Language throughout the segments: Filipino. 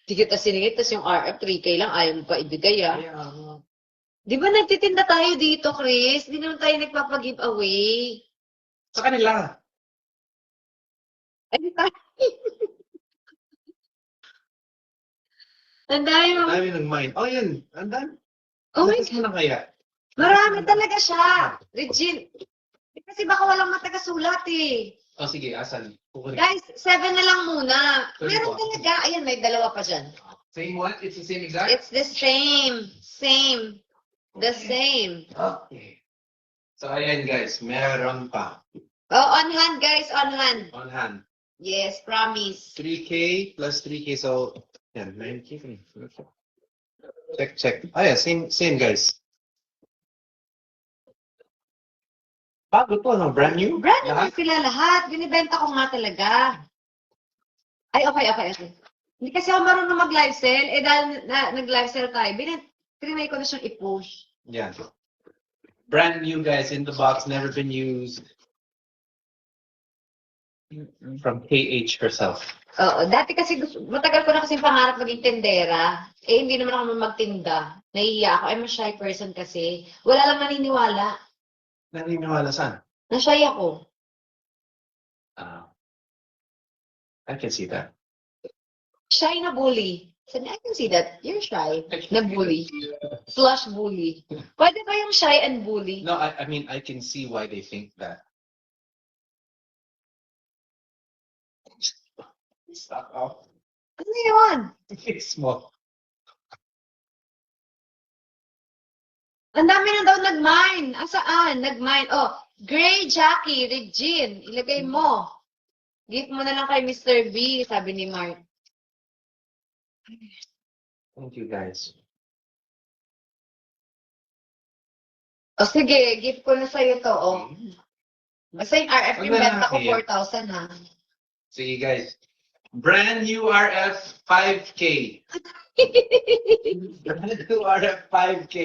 Di kita siningit, tas yung RF 3K lang, ayaw mo pa ibigay Kaya, Di ba nagtitinda tayo dito, Chris? Di naman tayo nagpapag-giveaway. sa kanila. Ay, ang dami Ang mo. dami nag-mine. Oh, yan. Ang dami. Oh my Lakas mo na kaya. Marami talaga siya. Regine. Kasi baka walang matagasulat eh. Oh, sige. Asan? Kukunin. Guys, 7 na lang muna. Sorry Meron po. talaga. Ayan, may dalawa pa dyan. Same one? It's the same exact? It's the same. Same. The same. Okay. So, ayan guys. Meron pa. Oh, on hand, guys. On hand. On hand. Yes, promise. 3K plus 3K. So, yan. 9K. Check. Ayan. Same guys. Bago to, no? Brand new? Brand new Lahat? sila lahat. Binibenta ko nga talaga. Ay, okay. Hindi kasi ako marunong mag-live sell. Eh, dahil nag-live sell tayo, trinay ko na siyang i-push. Yeah. Brand new guys in the box, never been used. From KH herself. Oo, dati kasi matagal ko na kasi pangarap maging tendera. Eh, hindi naman ako magtinda. Nahihiya ako. I'm a shy person kasi. Wala lang naniniwala. Naniniwala saan? Na-shy ako. I can see that. Shy na bully. Sabi, I can see that. You're shy. Na bully. Slash bully. Pwede ba yung shy and bully? No, I mean, I can see why they think that. Stop off. Ano yun? It's small. Ang dami na daw nag-mine. Asaan? Nag-mine. Oh, Gray Jackie, Regine. Ilagay mo. Gift mo na lang kay Mr. B, sabi ni Mark. Thank you guys. O sige, gift ko na sa'yo to. Oh. Basta yung RF yung Wag na benta ko nakakaya. 4,000 ha. See guys. Brand new RF 5K. Brand new RF 5K.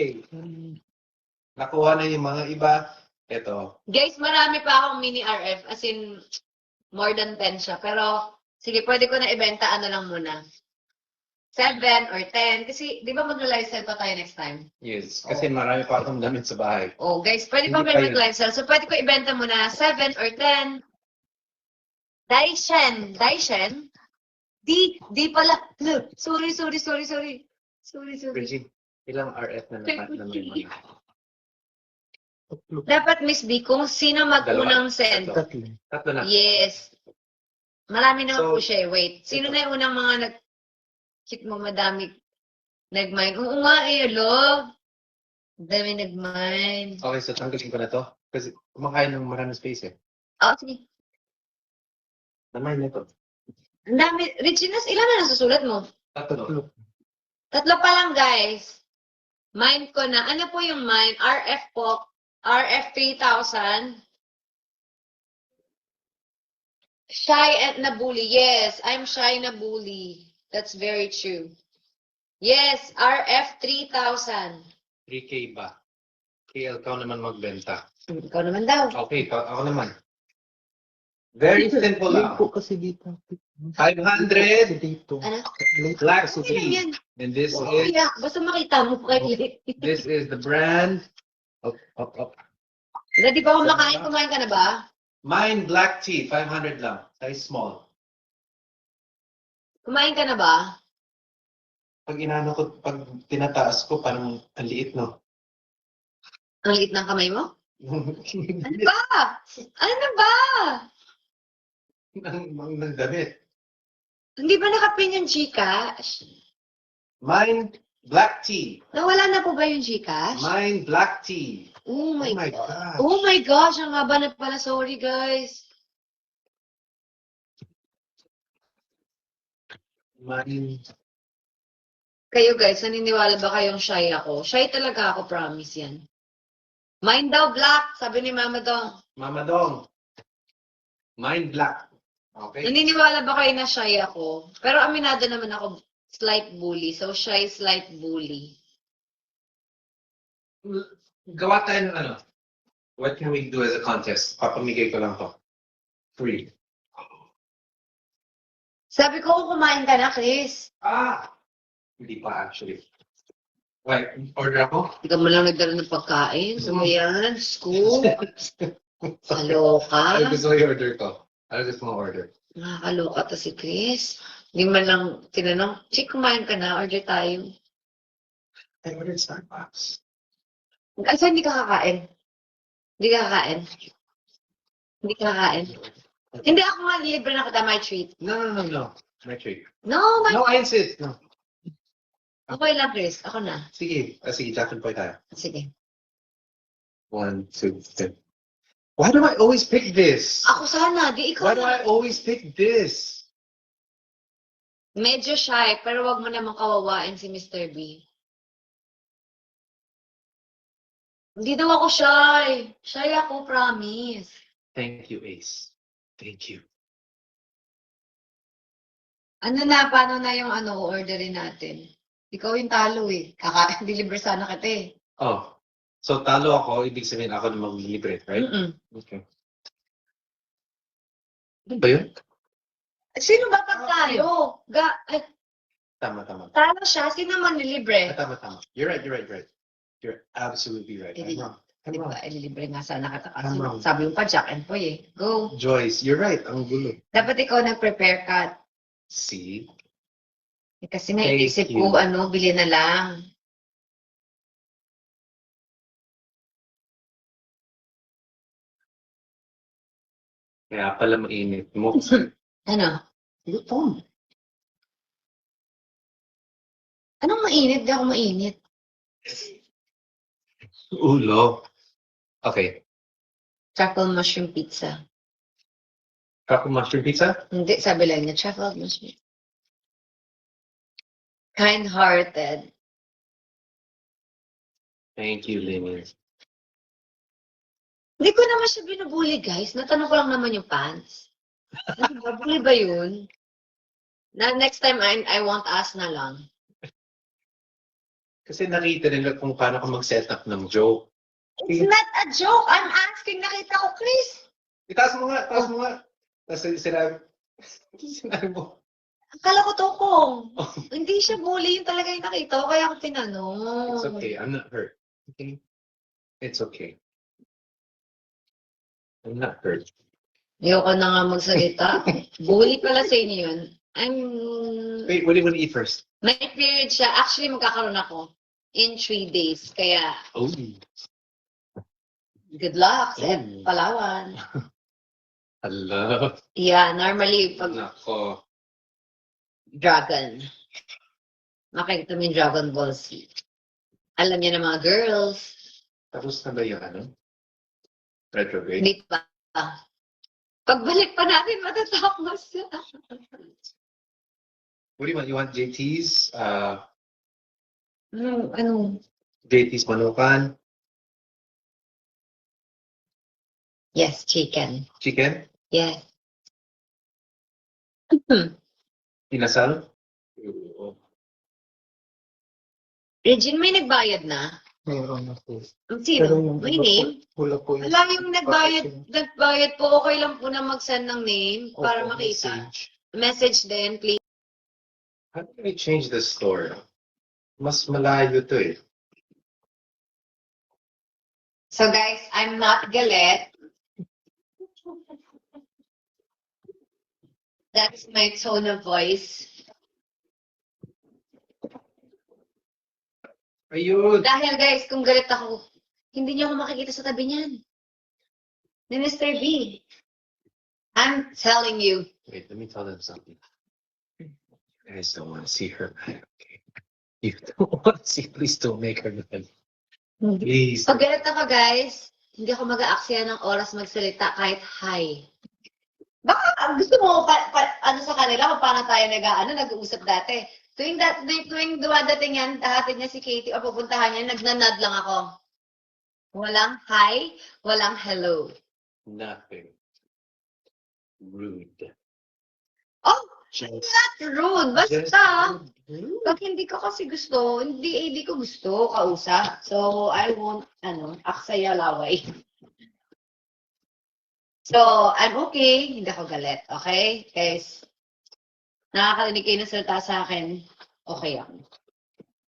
Nakuha na yung mga iba. Ito. Guys, marami pa akong mini RF. As in, more than 10 siya. Pero, sige, pwede ko na ibenta ano lang muna. 7 or 10. Kasi, di ba mag-live sell pa tayo next time? Yes. Kasi marami pa akong damit sa bahay. Oh, guys, pwede pa Hindi kayo pa yun. mag-live sell. So, pwede ko ibenta muna 7 or 10. Daishen? Di pala. Look, sorry. Regine, ilang RF na may mga? Dapat, Miss B, kung sino mag-unang send. Tatlo na. Yes. Marami naman So, po siya. Wait. Sino ito. na yung unang mga Kit mo madami nag-mine? Oo nga eh, alo. Dami nag-mine. Okay, so tanggalin ko na to. Kasi kumakain ng maraming space eh. Oh, sige. Naman na to. Ang dami. Reginas, ilan na nasusulat mo? Tatlo. 3 pa lang, guys. Mine ko na. Ano po yung mine? RF po. RF 3,000. Shy and nabully. Yes, I'm shy na bully. That's very true. Yes, RF 3,000. 3K ba? KL, ikaw naman magbenta. Ikaw naman daw. Okay, ako naman. Very simple lang. Late po kasi dito. 500 Dito. Ano? black Ano tea. yan? And this Oo, is kaya. Basta makita mo kay this is the brand. Up. Ready ba kumakain? Kumain ka na ba? Mine black tea, 500 lang. Size small. Kumain ka na ba? Pag inano ko, pag tinataas ko, parang ang liit, no? Ang liit ng kamay mo? Ano ba? Ano ba? ng damit. Hindi ba nakapin yung Gcash? Mine black tea. Nawala na po ba yung Gcash? Mine black tea. Oh my Oh my God. God. Oh my gosh, ang haba na pala. Sorry, guys. Mine. Kayo, guys, naniniwala ba kayong shy ako? Shy talaga ako, promise yan. Mine daw black, sabi ni Mama Dong. Mama Dong. Mine black. Okay. Naniniwala ba kayo na shy ako? Pero aminado naman ako, slight bully. So, shy, slight bully. Gawa tayo ng ano. What can we do as a contest? Papamigay ko lang to. Free. Sabi ko, kumain ka na, Chris. Hindi pa actually. Wait, order ako? Hindi ka mo lang nagdala ng pagkain. So, yan, school. Kaloka. Ano gusto mo i-order ko? Ano gusto mo order? Nakakaloka to si Chris. Hindi man lang tinanong, Chick, kumain ka na? Order tayo. I ordered Starbucks. Asa hindi ka kakain? Hindi ka kakain? Hindi ka kakain? Hindi ako nga, libre na kita, my treat. No. My treat. No, my... No, I insist. No. Okay lang, Chris. Ako na. Sige. Sige, Jackson po tayo. Sige. 1, 2, 3. Why do I always pick this? Ako sana, di ikaw Why do na. I always pick this? Medyo shy, pero wag mo namang kawawain si Mr. B. Hindi daw ako shy. Shy ako, promise. Thank you, Ace. Thank you. Ano na, paano na yung orderin natin? Ikaw yung talo eh. Deliver sana kita eh. Oh. So, talo ako, ibig sabihin ako na maglilibre, right? Mm-mm. Okay. Ano ba yun? Sino ba pag tayo? Tama. Talo siya, sino man nilibre? Tama. You're right. You're absolutely right. I'm wrong. I'm Diba, wrong. ililibre nga sana kita kasi I'm wrong. sabi yung pa Jack and Poy eh. Go. Joyce, you're right. Ang gulo. Dapat ikaw nag-prepare ka. See? Kasi naisip Thank ko, you. bili na lang. Kaya pala mainit mo. Ano? Gutom. Anong mainit? Di ako mainit. Ulo. Okay. Truffle mushroom pizza. Truffle mushroom pizza? Hindi, sabi lang niya, truffle mushroom. Kind-hearted. Thank you, Lenny. Hindi ko naman siya binubuli, guys. Natanong ko lang naman yung pants. Bully ba yun? Next time, I won't ask na lang. Kasi nakita nila kung paano ka mag-set up ng joke. It's not a joke. I'm asking. Nakita ko, Chris. Itaas mo nga. Tapos sinabi mo. Akala ko tokong. Hindi siya bully. Yun talaga yung nakita ko. Kaya ako tinanong. It's okay. I'm not hurt. Okay? It's okay. I'm not hurt. Ayoko na nga magsalita. Bully pala sa inyo yun. Wait, what do you want to eat first? May period siya. Actually, magkakaroon ako in 3 days. Kaya, Oh. good luck sa Oh. Palawan. Hello. Yeah, normally, pag Nako. dragon, makikita mo yung Dragon Ball Z. Alam niya ng mga girls. Tapos na ba yung retrograde? Hindi pa. Pagbalik pa natin, matatapos. What do you want? You want JT's? Ano? JT's Manukan? Yes, chicken. Chicken? Yes. Inasal? Regine, may nagbayad na? Mayroon na po. Sino? May name? Wala po yung Alam yung nagbayad po, okay lang po na mag-send ng name para Opo, makita. message. Message din, please. How do I change the store? Mas malayo to eh. So guys, I'm not galit. That's my tone of voice. Ayun! Dahil guys, kung galit ako, hindi niyo ako makikita sa tabi niyan. Ni Mr. B. I'm telling you. Wait, let me tell them something. You guys don't want to see her mad, okay? You don't want to see, please don't make her mad. Please. Pag galit ako guys, hindi ako mag-aaksaya ng oras magsalita kahit hi. Baka gusto mo sa kanila kung paano tayo nag-uusap dati. Tuwing dumadating yan, hahatid niya si Katie o pupuntahan niya, nagnanad lang ako. Walang hi, walang hello. Nothing. Rude. Oh, Just, not rude. just Basta, rude. pag hindi ko kasi gusto, hindi ko gusto kausap. So, I won't, aksaya laway. So, I'm okay. Hindi ako galit. Okay? Guys, nakakarinig kayo ng salita sa akin, okay ako.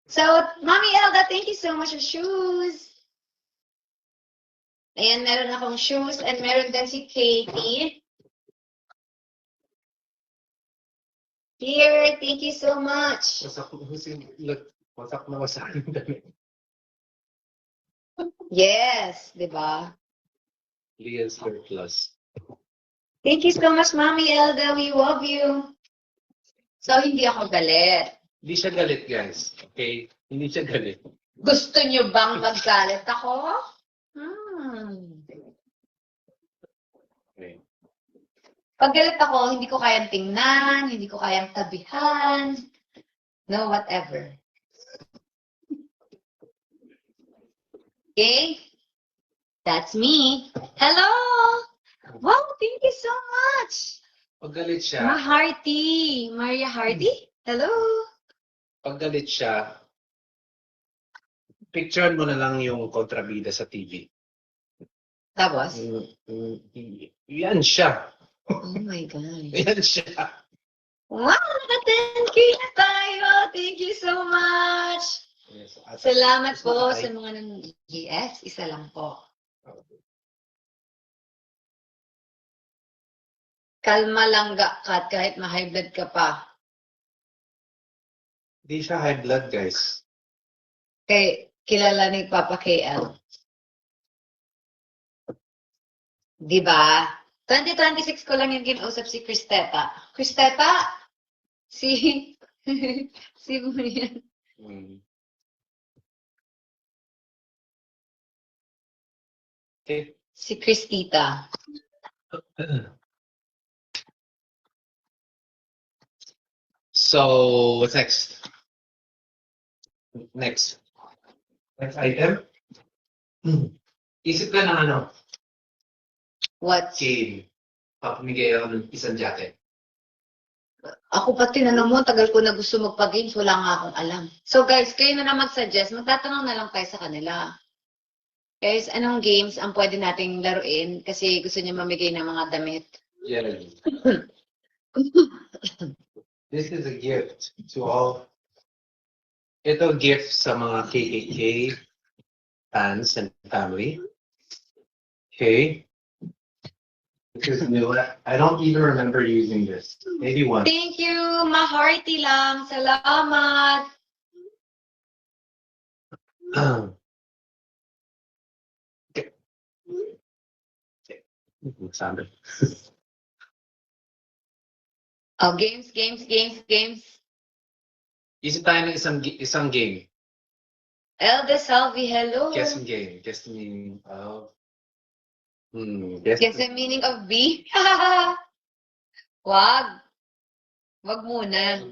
So, Mommy Elda, thank you so much for shoes. Ayan, meron akong shoes and meron din si Katie. Here, thank you so much. Wasak na wasak yung damit. Yes, di ba? Leah's surplus. Thank you so much, Mommy Elda. We love you. So, hindi ako galit. Hindi siya galit, guys. Okay? Hindi siya galit. Gusto niyo bang maggalit ako? Okay. Pag galit ako, hindi ko kayang tingnan, hindi ko kayang tabihan. No, whatever. Okay? That's me. Hello! Wow, thank you so much. Pag galit siya, Maharty. Maria Hardy? Hello? pag galit siya, picturean mo na lang yung kontrabida sa TV. Tapos? Yan siya. Oh my God. Yan siya. Wow, naka-10K na tayo. Thank you so much. Yes, Salamat po sa mga yes, isa lang po. Kalma lang Kat, kahit ma-high blood ka pa. Hindi siya high blood, guys. Kay kilala ni Papa KL. Di ba? 2026 ko lang yung kinausap si Cristeta. Cristeta? Si mo yan. Okay. Si Cristita. So, what's next? Next item? Isip ka ng ano? What? Game. Papamigay ako ng isang jacket. Ako pa tinanong mo, tagal ko na gusto magpa-games, wala nga akong alam. So guys, kayo na mag-suggest, magtatanong na lang tayo sa kanila. Guys, anong games ang pwede nating laruin kasi gusto niya mamigay ng mga damit? Yeah. This is a gift to all. Ito gift sa mga KKK fans and family. Okay. This is new. I don't even remember using this. Maybe once. Thank you! Maharty lang! Salamat! Okay. Sabi. Oh, games. Isip tayo ng isang game. Elda Salvi, hello! Guess game. Guess the meaning of. Guess the meaning of B? Wag. Wag muna.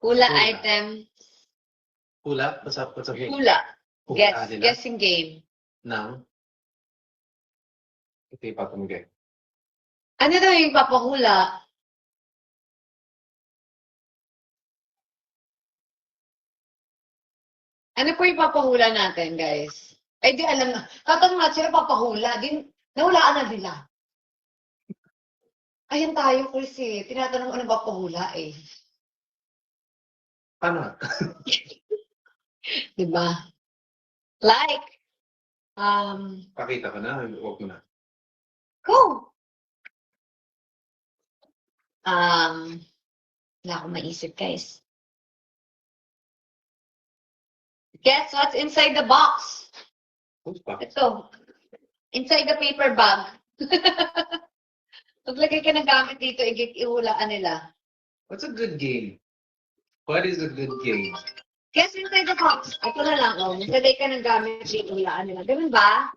Hula item. Hula? What's up game? Hula. Hula nila? Guessing game. Nang? Ito yung papamigay. Ano daw yung papahula? Ano po yung papahula natin, guys? Ay, di alam na. Tatanong natin sila papahula. Nahulaan na nila. Ayan tayo, Chris eh. Tinatanong ano papahula eh. Paano? Diba? Like, Pakita ko na. Huwag mo na. go! Wala akong maisip, guys. Guess what's inside the box? Who's back? Ito. Inside the paper bag. Maglagay ka ng gamit dito, ihulaan nila. What's a good game? What is a good game? Guess inside the box. Ito na lang, oh. Maglagay ka ng gamit dito, ihulaan nila. Ganun ba?